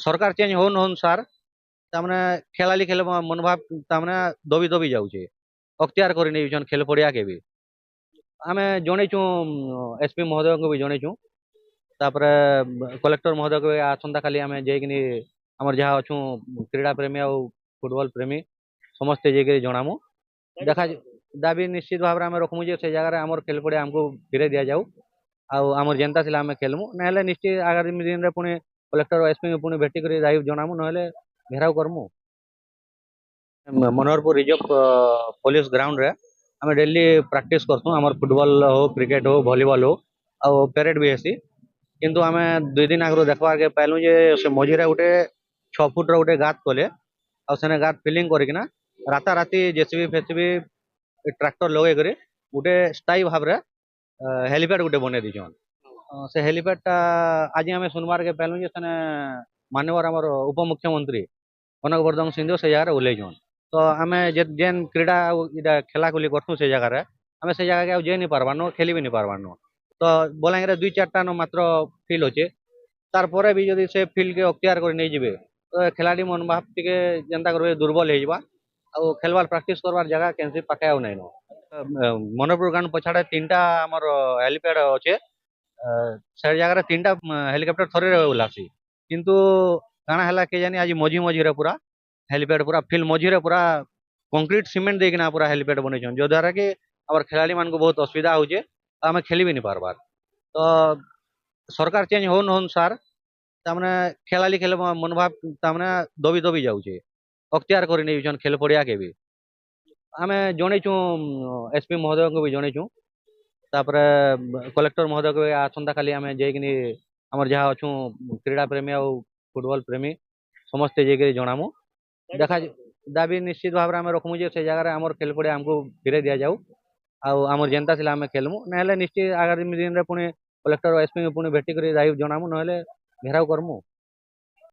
सरकार चेंज होन होन सार तामने खेलाली खेल मनोभाव तामने दबी दबी जाऊे अख्तियार कर नहीं खेल पड़िया के भी आमे जनईचु एसपी महोदय को भी जनईचु तापर कलेक्टर महोदय को आसंता खाली आम जाइकिनि आमर जहाँ अच्छु क्रीड़ा प्रेमी आ फुटबॉल प्रेमी समस्ते जाइए जनामु देखा दाबी निश्चित भाव में आम रखमु जे से जगह आमर खेल पड़िया आमको फिरे दि जाऊ आमर जेनता थिला आम खेलमु ना निश्चित आगामी दिन में पुणी कलेक्टर एसपी पुणी भेटिक दायी जनामु ना घेराव करमु मनोहरपुर रिजर्व पुलिस ग्राउंड रे आम डेली प्रैक्टिस करसु आमर फुटबॉल हो क्रिकेट हो वॉलीबॉल हो आ पेरेड भी हेसी किंतु आमे 2 दिन आगु देखबार के पाइलु जे से मझिरे गोटे 6 फुट गोटे गात कले आ सेने गात फिलिंग करिकिना राता राती जेसीबी फेसीबी ट्रैक्टर लगे करी गोटे स्थायी भाव रे हेलीपैड गोटे बने दीछन से हेलीपैड टा आज आमे सुनबार के पाइलु जे सेने माननीय हमर उप मुख्यमंत्री कनक वर्धन सिंधु से जगह ओह्लैछन तो आमे जेन क्रीड़ा इटा खेला खुली करसु से जगह रे आमे से जगह के जाई नहीं पारबानो खेली भी नहीं पारबानो तो बलांगीर 2-4टा न मात्र फिल्ड अच्छे तार परे भी जदि से फिल्ड के अख्तियार कर नहीं जिवे तो खिलाड़ी मनोभाव टिके जेनता करबे दुर्बल हो जावा आ खेलबार प्रैक्टिस करबार जगह कैंसी पाके आउ नहीं न मनोहरपुर ग्राउंड पछाड़े 3टा हमर हेलीपैड अच्छे से जगह 3टा हेलिकप्टर थरे ओलासी किंतु काଣା ହେଲା କେଜାନି ଆଜି ମଝି ମଝିରେ ପୁରା हेलीपैड पूरा फिल्ड मझिरे पूरा कंक्रीट सीमेंट देकिना पूरा हेलीपैड बनईछन जो द्वारा कि हमर खिलाड़ी मान को बहुत असुविधा होचे आमे खेली भी नहीं पारबार तो सरकार चेंज होन होन सार तामने खेलाली खेल मनोभाव तामने दबी दबी जाऊे अख्तियार कर नहीं खेल पड़िया के भी आमे जनईचु एसपी महोदय को भी जनईचु तापर कलेक्टर महोदय को आसंता खाली आम जाइकिनि आमर जहाँ अच्छु क्रीड़ा प्रेमी आ फुटबॉल प्रेमी समस्ते जाइए जनामु देखा दाबी निश्चित भाव में आम रखमु जे से जगह आमर खेल पड़िया आमको फिरे दि जाऊ आमर जेनता थिला आम खेलमु ना निश्चित आगामी दिन में पुणी कलेक्टर एसपी पुणी भेटिक दायी जनामु ना घेराव करमु।